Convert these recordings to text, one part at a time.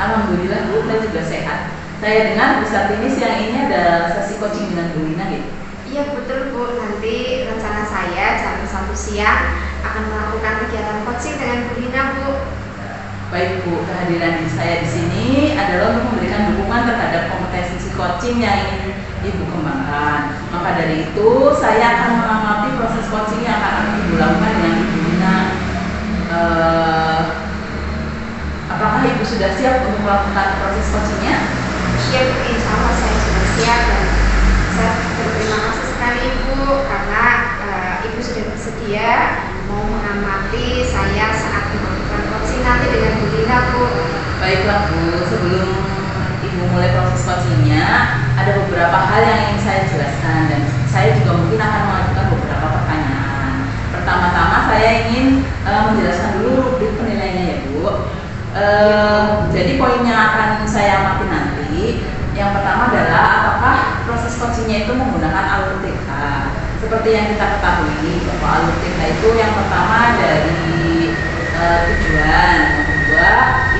Alhamdulillah Bu, saya juga sehat. Saya dengar Bu saat ini siang ini ada sesi coaching dengan Bu Lina gitu. Iya betul Bu, nanti rencana saya jam 1 siang akan melakukan kegiatan coaching dengan Bu Lina Bu. Baik Bu, kehadiran saya di sini adalah untuk memberikan dukungan terhadap kompetensi coaching yang ingin Ibu kembangkan. Maka dari itu, saya akan mengamati proses coaching yang akan Ibu lakukan dengan Ibu Lina. Apakah Ibu sudah siap untuk melakukan proses coachingnya? Siap Bu, insya Allah saya sudah siap dan saya berterima kasih sekali Ibu karena Ibu sudah bersedia mau mengamati saya saat melakukan coaching nanti dengan Bu Lina Bu. Baiklah Bu, sebelum Ibu mulai proses coachingnya, ada beberapa hal yang ingin saya jelaskan dan saya juga mungkin akan mengajukan beberapa pertanyaan. Pertama-tama saya ingin menjelaskan dulu rubrik penilaiannya ya Bu. Jadi poin yang akan saya amati nanti, yang pertama adalah apakah proses coachingnya itu menggunakan alur TK. Seperti yang kita ketahui bahwa alur TK itu yang pertama dari tujuan, yang kedua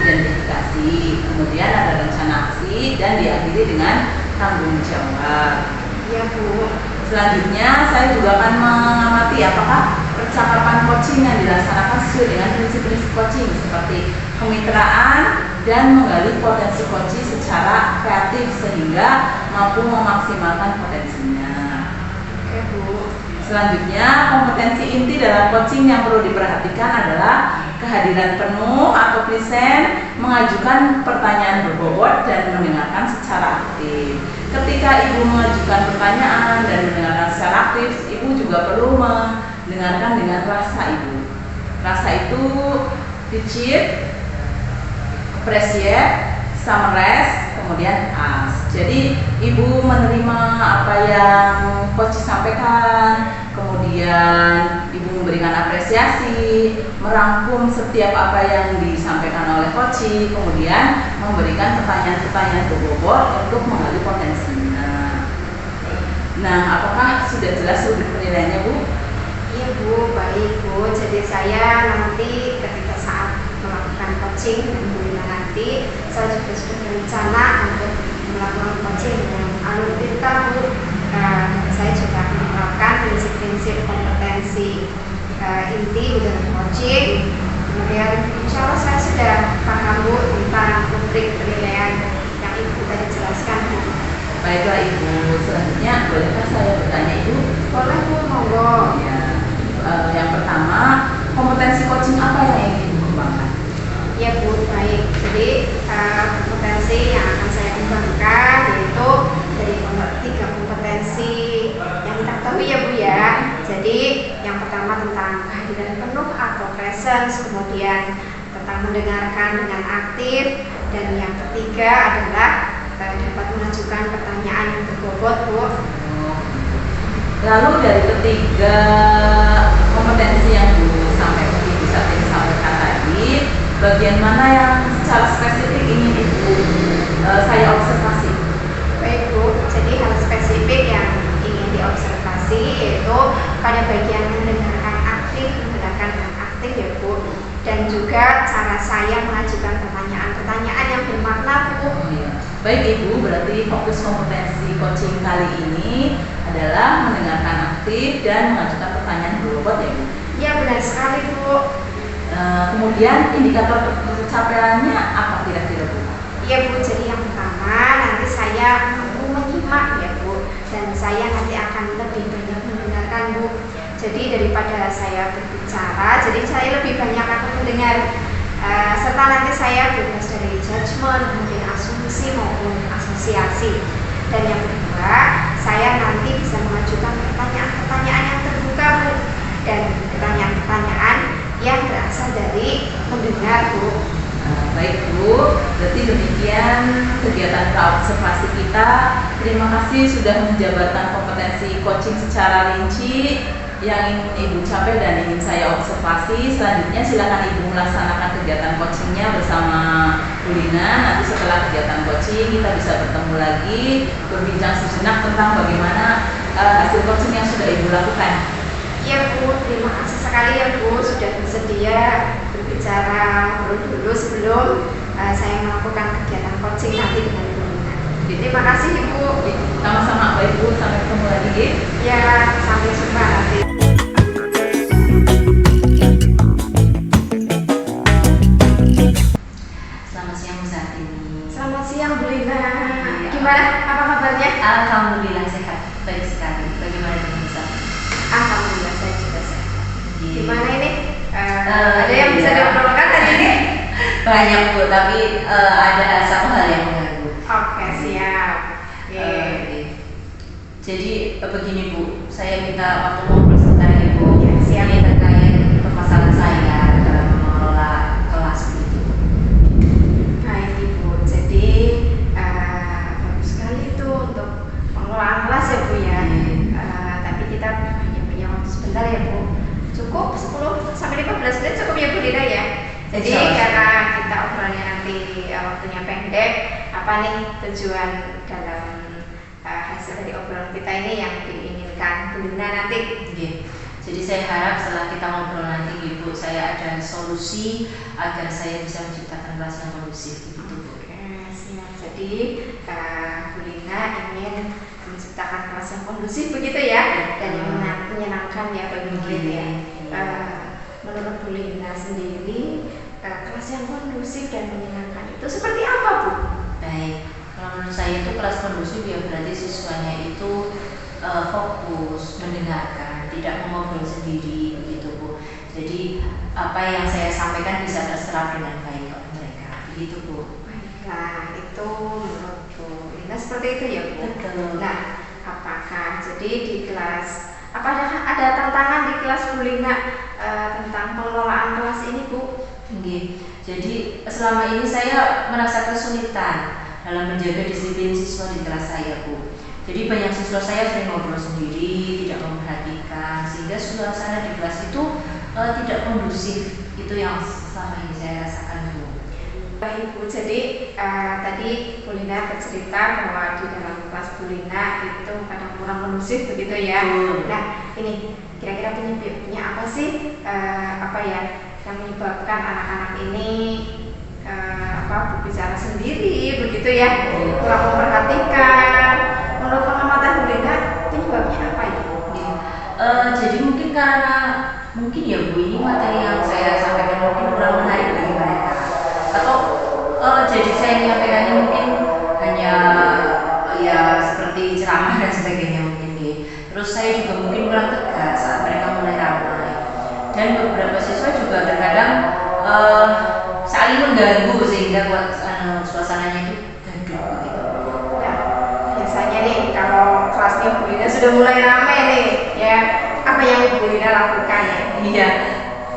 identifikasi, kemudian ada rencana aksi dan diakhiri dengan tanggung jawab. Iya Bu. Selanjutnya saya juga akan mengamati apakah percakapan coaching yang dilaksanakan sesuai dengan prinsip-prinsip coaching seperti kemitraan dan menggali potensi coaching secara kreatif sehingga mampu memaksimalkan potensinya. Oke Bu. Selanjutnya, kompetensi inti dalam coaching yang perlu diperhatikan adalah kehadiran penuh atau present, mengajukan pertanyaan berbobot dan mendengarkan secara aktif. Ketika Ibu mengajukan pertanyaan dan mendengarkan secara aktif, Ibu juga perlu mendengarkan dengan rasa Ibu. Rasa itu dicit, appreciate, summarize, kemudian ask. Jadi Ibu menerima apa yang coach sampaikan, kemudian Ibu memberikan apresiasi, merangkum setiap apa yang disampaikan oleh coach, kemudian memberikan pertanyaan-pertanyaan berbobot untuk menggali potensinya. Nah, apakah sudah jelas rubrik penilaiannya Bu? Iya Bu, baik Bu. Jadi saya nanti ketika saat melakukan coaching dengan Bu Lina nanti, saya juga sudah berencana untuk melakukan coaching dengan alur TITA Bu. Saya juga akan menerapkan prinsip-prinsip kompetensi inti dalam coaching. Kemudian insya Allah saya sudah paham Bu tentang rubrik penilaian yang Ibu tadi jelaskan Bu. Baiklah Ibu, selanjutnya bolehkah saya bertanya Ibu? Boleh Bu, monggo. Ya. Yang pertama, kompetensi coaching apa yang ingin Ibu kembangkan? Ya Bu, baik. Jadi kompetensi yang akan saya kembangkan yaitu dari 3 kompetensi yang kita ketahui ya Bu ya. Jadi yang pertama tentang kehadiran penuh atau presence, kemudian tentang mendengarkan dengan aktif, dan yang ketiga adalah dapat mengajukan pertanyaan yang berbobot Bu. Lalu dari ketiga kompetensi yang Ibu sampaikan tadi, bagian mana yang secara spesifik ingin Ibu saya observasi? Baik Bu, jadi hal spesifik yang ingin diobservasi yaitu pada bagian mendengarkan dengan aktif ya Bu, dan juga cara saya mengajukan pertanyaan-pertanyaan yang bermakna Bu. Baik Ibu, berarti fokus kompetensi coaching kali ini adalah mendengarkan aktif dan mengajukan pertanyaan berbobot ya Bu? Ya benar sekali Bu. Kemudian indikator pencapaiannya apa kira-kira Bu? Ya Bu, jadi yang pertama nanti saya mampu menyimak ya Bu, dan saya nanti akan lebih banyak mendengarkan Bu. Jadi daripada saya berbicara, jadi saya lebih banyak akan mendengar, serta nanti saya bebas dari judgement, kemudian asumsi maupun asosiasi. Dan yang kedua, saya nanti bisa mengajukan pertanyaan-pertanyaan yang terbuka Bu, dan pertanyaan-pertanyaan yang berasal dari mendengar Bu. Baik Bu, berarti demikian kegiatan observasi kita. Terima kasih sudah menjabarkan kompetensi coaching secara rinci yang ingin Ibu capai dan ingin saya observasi. Selanjutnya silakan Ibu melaksanakan kegiatan coachingnya bersama Bu Lina. Nanti setelah kegiatan coaching kita bisa bertemu lagi, berbincang sejenak tentang bagaimana hasil coaching yang sudah Ibu lakukan. Ya Bu, terima kasih sekali ya Bu sudah bersedia berbicara dulu sebelum saya melakukan kegiatan coaching nanti dengan Ibu Lina. Terima kasih Ibu. Sama-sama Pak Ibu, sampai ketemu lagi. Ya, sampai jumpa nanti. Selamat siang Bu Sartini. Selamat siang Bu Lina. Gimana? Apa kabarnya? Alhamdulillah sehat, baik sekali. Bagaimana dengan Bu Sartini? Alhamdulillah saya juga sehat. Iya. Gimana ini? Ada yang bisa diobrolkan hari ini? Banyak Bu, tapi ada satu hal yang mengganggu. Oke, siap. Oke. Jadi begini Bu, saya minta waktu ngobrol sebentar ya Bu. Ya, siap. Ini terkait permasalahan saya dalam mengelola kelas begitu. Baik Ibu, jadi bagus sekali itu untuk pengelolaan kelas ya Bu ya. Tapi kita hanya punya waktu sebentar ya Bu. Cukup 10 sampai 15 menit cukup ya Bu Lina ya. Jadi Insya Allah. karena kita obrolannya nanti waktunya pendek, apa nih tujuan dalam hasil dari obrolan kita ini yang diinginkan Bu Lina nanti? Oke. Jadi saya harap setelah kita ngobrol nanti Ibu, saya ada solusi agar saya bisa menciptakan kelas yang kondusif begitu Bu. Oke, siap. Jadi Bu Lina ingin menciptakan kelas yang kondusif begitu ya, dan yang menyenangkan ya bagi murid ya. Menurut Bu Lina sendiri, kelas yang kondusif dan menyenangkan itu seperti apa Bu? Baik, kalau menurut saya itu kelas kondusif ya berarti siswanya itu fokus, mendengarkan, tidak mengobrol sendiri begitu Bu. Jadi apa yang saya sampaikan bisa terserap dengan baik oleh mereka, begitu Bu. Baiklah, itu menurut Bu Lina seperti itu ya Bu. Betul. Nah, apakah jadi di kelas apakah ada tantangan di kelas Bu Lina tentang pengelolaan kelas ini Bu? Oke. Jadi selama ini saya merasa kesulitan dalam menjaga disiplin siswa di kelas saya Bu. Jadi banyak siswa saya sering ngobrol sendiri, tidak memperhatikan, sehingga suasana di kelas itu tidak kondusif. Itu yang selama ini saya rasakan Bu. Baik Bu, jadi tadi Bu Lina bercerita bahwa di dalam kelas Bu Lina itu kadang kurang kondusif begitu ya. Nah, ini kira-kira penyebabnya apa sih? Apa ya yang menyebabkan anak-anak ini berbicara sendiri begitu ya, kurang memperhatikan. Menurut pengamatan Bu Lina, penyebabnya apa ya? Jadi mungkin karena ya Bu, ini materi yang saya sampaikan mungkin kurang menarik bagi mereka, atau jadi saya menyampaikannya mungkin hanya ya seperti ceramah dan sebagainya mungkin ya. Terus saya juga mungkin kurang tegas saat mereka mulai ramai, dan beberapa siswa juga terkadang saling mengganggu sehingga suasananya itu gaduh begitu. Nah, biasanya nih kalau kelasnya Bu Lina sudah mulai ramai nih, ya apa yang Bu Lina lakukan ya? Iya,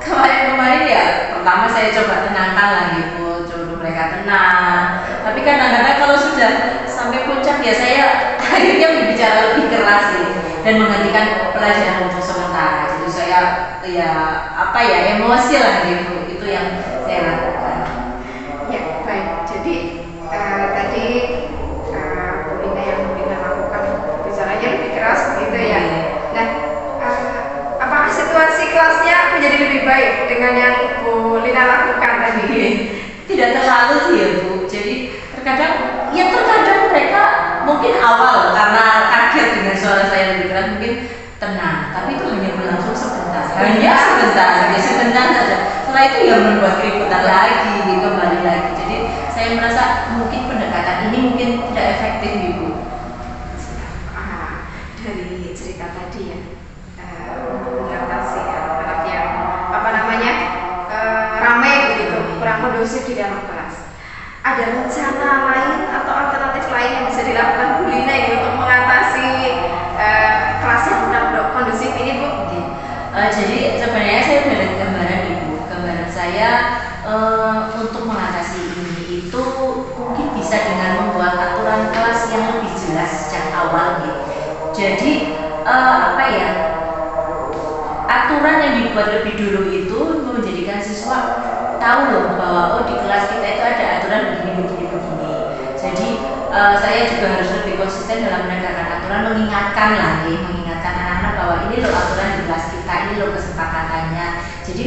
kemarin ya pertama saya coba tenangkan lagi Bu, coba mereka tenang. Tapi kadang-kadang kalau sudah sampai puncak ya saya akhirnya berbicara lebih keras sih dan menghentikan pelajaran untuk sementara. Jadi saya emosi lah gitu, itu yang saya lakukan. Ya baik, jadi tadi Bu Lina yang Bu Lina lakukan bicaranya lebih keras begitu ya. Nah, apakah situasi kelasnya menjadi lebih baik dengan yang Bu Lina lakukan tadi? Tidak terlalu sih ya Bu. Jadi terkadang mereka mungkin awal karena kaget dengan suara saya lebih keras mungkin tenang, tapi itu hanya berlangsung sebentar saja. Setelah itu ya membuat keributan lagi, kembali lagi. Jadi saya merasa mungkin pendekatan ini mungkin tidak efektif Ibu. Dari cerita tadi ya, untuk mengatasi anak-anak yang ramai begitu, kurang kondusif di dalam kelas. Ada rencana lain atau alternatif lain yang bisa dilakukan Bu Lina ini untuk mengatasi kelas yang kurang kondusif ini Bu? Jadi sebenarnya saya sudah ada gambaran Ibu. Gambaran saya untuk mengatasi ini itu mungkin bisa dengan membuat aturan kelas yang lebih jelas sejak awal gitu. Jadi aturan yang dibuat lebih dulu itu menjadikan siswa tahu loh bahwa di kelas kita itu ada aturan begini. Jadi saya juga harus lebih konsisten dalam menegakkan aturan, mengingatkan anak-anak bahwa ini loh aturan di kelas kita, ini loh kesepakatannya. Jadi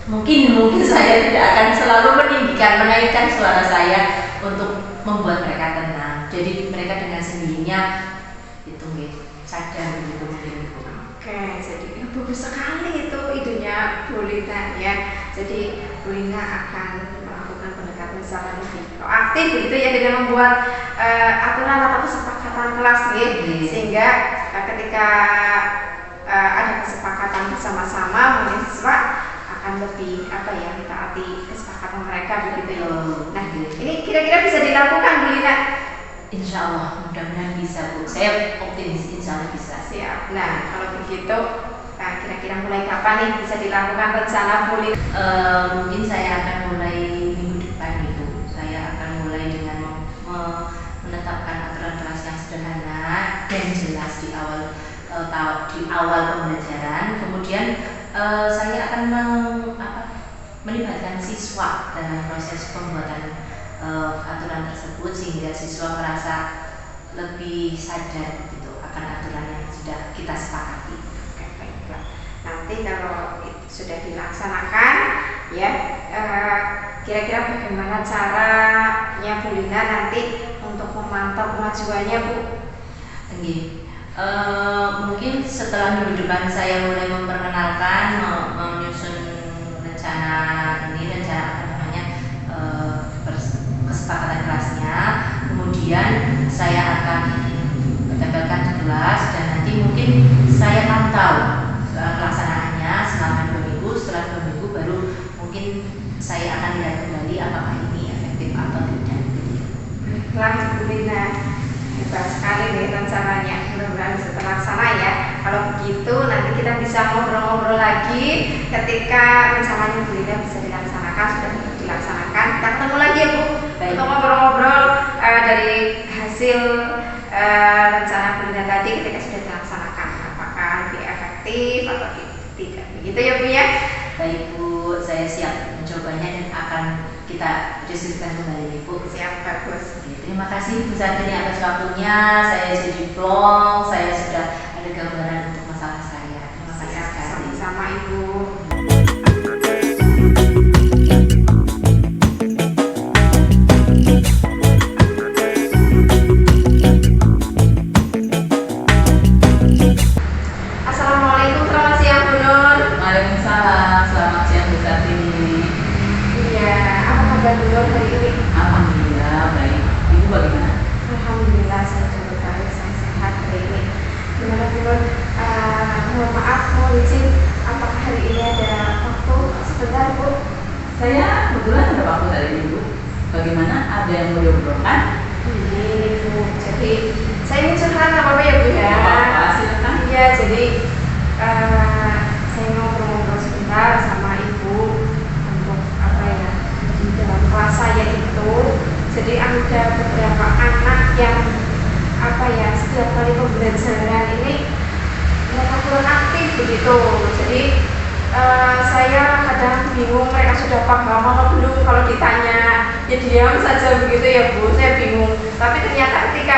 mungkin saya tidak akan selalu meninggikan menaikkan suara saya untuk membuat mereka tenang. Jadi mereka dengan sendirinya itu sadar begitu mungkin Bu. Oke, jadi bagus sekali itu idenya Bu Lina ya. Jadi Bu Lina akan melakukan pendekatan secara lebih proaktif begitu ya, dengan membuat aturan atau kesepakatan kelas nih, sehingga ketika ada kesepakatan bersama-sama mahasiswa akan lebih mentaati kesepakatan mereka begitu ya. Nah, ini kira-kira bisa dilakukan Bu Lina? Insya Allah mudah-mudahan bisa Bu. Saya optimis insya Allah bisa. Siap. Nah, kalau begitu kira-kira mulai kapan nih bisa dilakukan rencana Bu Lina? Mungkin saya akan mulai minggu depan itu. Saya akan mulai dengan menetapkan aturan kelas yang sederhana dan jelas di awal pembelajaran. Kemudian saya akan melibatkan siswa dalam proses pembuatan aturan tersebut, sehingga siswa merasa lebih sadar gitu akan aturan yang sudah kita sepakati. Oke, baiklah. Nanti kalau itu sudah dilaksanakan ya, kira-kira bagaimana caranya Bu Lina nanti untuk memantau kemajuannya Bu? Mungkin setelah minggu depan saya mulai memperkenalkan, menyusun rencana kesepakatan kelasnya. Kemudian saya akan tempelkan di kelas dan nanti mungkin saya pantau pelaksanaannya selama 2 minggu. Setelah 2 minggu baru mungkin saya akan lihat kembali apakah ini efektif atau tidak. Baiklah Bu Lina, hebat sekali nih rencananya, mudah-mudahan bisa terlaksana ya. Kalau begitu nanti kita bisa ngobrol-ngobrol lagi ketika rencananya Bu Lina bisa dilaksanakan, sudah dilaksanakan. Kita ketemu lagi ya Bu, untuk ngobrol-ngobrol dari hasil rencana Bu Lina tadi ketika sudah dilaksanakan, apakah lebih efektif atau tidak. Begitu ya Bu ya. Baik Bu, saya siap mencobanya dan akan kita diskusikan kembali Bu. Siap, bagus. Terima kasih Bu Satri atas waktunya. Saya jadi plong, saya sudah ada gambaran untuk masalah saya. Terima kasih sekali. Sama-sama Ibu. Assalamualaikum, selamat siang Bu Nur. Waalaikumsalam, selamat siang Bu Satri. Iya, apa kabar Bu Nur hari ini? Alhamdulillah baik. Ibu bagaimana? Alhamdulillah saya juga baik, saya sehat hari ini. Gimana Bu Nur? Mohon maaf, mohon izin, apakah hari ini ada waktu sebentar Bu? Saya kebetulan ada waktu dari Ibu. Bagaimana? Ada yang mau diobrolkan? Ini Bu, jadi saya ingin curhat apa ya Bu ya? Apa-apa, silakan. Iya, jadi saya mau ngobrol sebentar sama Ibu untuk di dalam kelas saya itu. Jadi ada beberapa anak yang setiap kali pembelajaran ini mereka kurang aktif begitu. Jadi saya kadang bingung mereka sudah paham atau belum. Kalau ditanya ya diam saja begitu ya Bu, saya bingung. Tapi ternyata ketika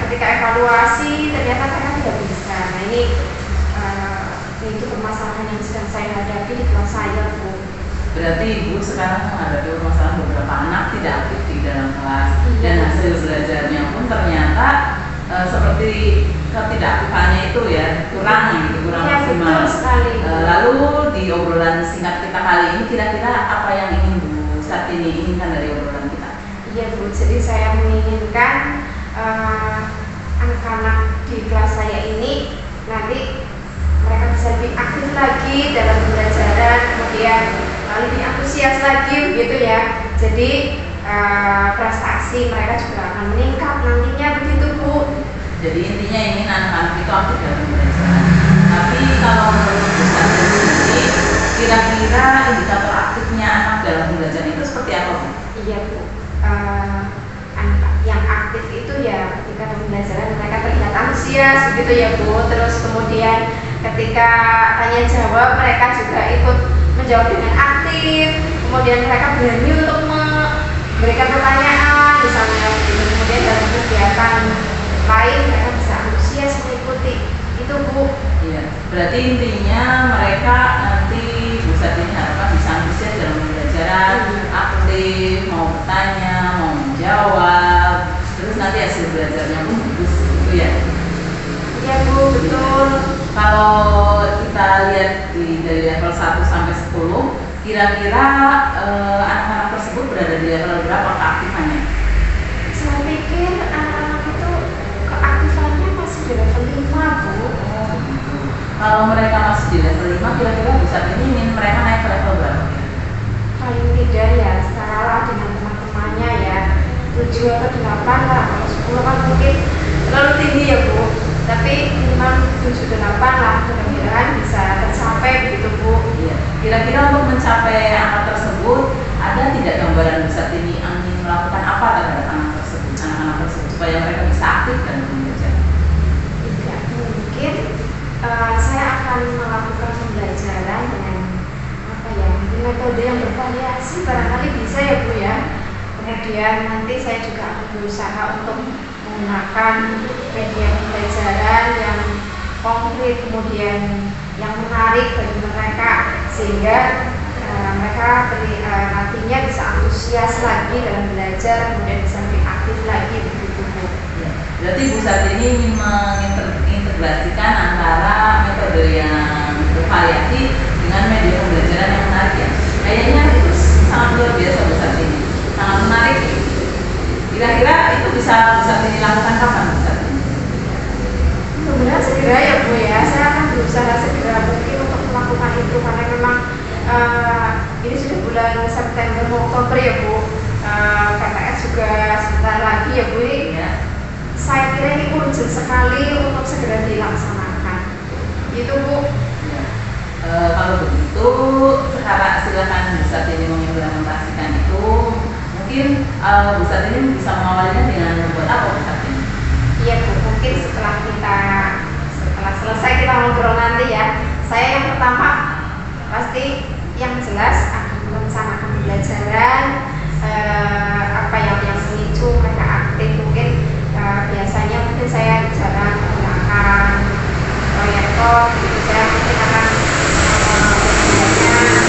ketika evaluasi ternyata mereka tidak bisa. Nah ini itu permasalahan yang sedang saya hadapi di kelas saya Bu. Berarti Ibu sekarang menghadapi permasalahan beberapa anak tidak aktif di dalam kelas dan hasil belajarnya pun ternyata seperti ketikaktifannya itu ya kurang maksimal. Lalu di obrolan singkat kita kali ini kira-kira apa yang ingin Bu Satini inginkan dari obrolan kita? Iya Bu, jadi saya menginginkan anak-anak di kelas saya ini nanti mereka bisa lebih aktif lagi dalam pembelajaran, kemudian lebih antusias lagi begitu ya. Jadi prestasi mereka juga akan meningkat nantinya begitu Bu. Jadi intinya ingin anak-anak itu aktif dalam pembelajaran. Tapi kalau menurut Bu Satini sendiri, kira-kira indikator aktifnya anak dalam pembelajaran itu seperti apa Bu? Iya Bu, anak yang aktif itu ya ketika dalam pembelajaran mereka terlihat antusias begitu ya Bu. Terus kemudian ketika tanya jawab mereka juga ikut menjawab dengan aktif. Kemudian mereka berani untuk memberikan pertanyaan misalnya begitu. Kemudian dalam kegiatan lain mereka bisa antusias mengikuti itu Bu. Iya, berarti intinya mereka nanti Bu Satini harapkan bisa antusias dalam pembelajaran bertanya, mau menjawab, terus nanti hasil belajarnya pun bagus gitu ya. Iya Bu, betul. Kalau kita lihat dari level 1 sampai 10, kira-kira anak-anak tersebut berada di level berapa keaktifannya? Saya pikir anak-anak itu keaktifannya masih di level 5 Bu. Kalau mereka masih di level 5, kira-kira bisa ingin mereka naik ke level berapa? Paling tidak ya skala dengan teman-temannya ya 7 atau 8 lah. Kalau 10 kan mungkin terlalu tinggi ya Bu, tapi minimal 7-8 lah, mudah-mudahan bisa tercapai begitu Bu. Iya. Kira-kira untuk mencapai angka tersebut, ada tidak gambaran besar ini ingin melakukan apa terhadap anak tersebut supaya mereka bisa aktif dan belajar? Tidak mungkin saya akan melakukan pembelajaran dengan apa ya, metode yang bervariasi, barangkali bisa ya Bu ya. Kemudian nanti saya juga akan berusaha untuk menggunakan media pembelajaran yang konkret, kemudian yang menarik bagi mereka, sehingga mereka nantinya bisa antusias lagi dalam belajar, kemudian bisa lebih aktif lagi begitu Bu. Ya. Berarti Bu Sartini ingin mengintegrasikan antara metode yang bervariasi dengan media pembelajaran yang menarik ya. Kayaknya itu sangat luar biasa Bu Sartini, sangat menarik. Kira-kira itu bisa Bu Sartini lakukan kapan Bu Sartini? Sebenarnya segera ya Bu ya, saya akan berusaha segera mungkin untuk melakukan itu, karena memang ini sudah bulan September mau Oktober ya Bu. KTS juga sebentar lagi ya Bu. Ya. Saya kira ini urgent sekali untuk segera dilaksanakan. Itu Bu. Ya. Kalau begitu, silakan Bu Sartini mengimplementasikan itu. Mungkin Bu Sartini bisa mengawalinya dengan membuat apa Bu Sartini? Iya Bu, mungkin setelah selesai kita ngobrol nanti ya. Saya yang pertama pasti yang jelas akan merencanakan pembelajaran, apa yang memicu mereka aktif. Mungkin biasanya mungkin saya jarang menggunakan proyektor, gitu. Saya mungkin akan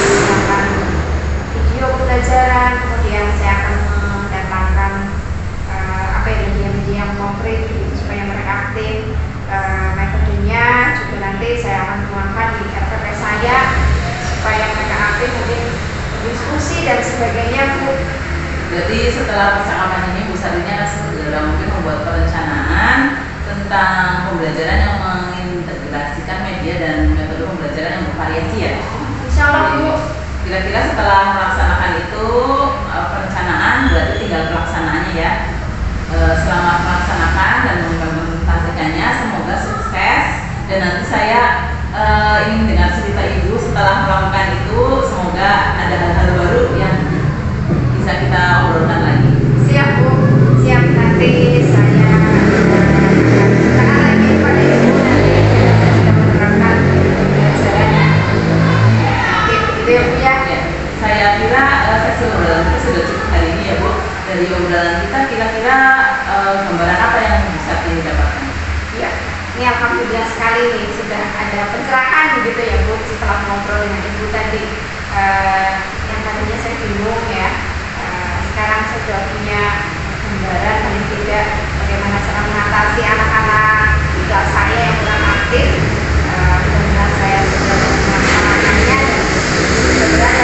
menggunakan video pembelajaran, kemudian saya akan mendatangkan media-media yang konkret gitu, supaya mereka aktif. Metodenya juga nanti saya akan tuangkan di RPP saya supaya mereka aktif, mungkin diskusi dan sebagainya Bu. Berarti setelah percakapan ini Bu Sartini akan segera mungkin membuat perencanaan tentang pembelajaran yang mengintegrasikan media dan metode pembelajaran yang bervariasi ya. Insya Allah Bu. Kira-kira setelah melaksanakan itu perencanaan berarti tinggal pelaksanaannya ya. Selamat melaksanakan dan mengimplementasikannya, semoga sukses. Dan nanti saya ingin dengar cerita Ibu setelah melakukan itu, semoga ada hal-hal baru yang bisa kita obrolkan lagi. Siap Bu, siap. Nanti saya akan lagi pada Ibu nanti sudah menerapkan pembelajaran aktif gitu ya Bu ya. Ya, saya kira sesi obrolan kita sudah cukup hari ini ya Bu. Dari obrolan kita kira-kira gambaran apa yang bisa kita dapatkan? Iya, ini alhamdulillah sekali nih sudah ada pencerahan begitu ya Bu, setelah ngobrol dengan Ibu tadi. Yang tadinya saya bingung ya, sekarang saya sudah punya gambaran paling tidak bagaimana cara mengatasi anak-anak di kelas saya yang kurang aktif. Mudah-mudahan saya sudah melaksanakannya dan mudah-mudahan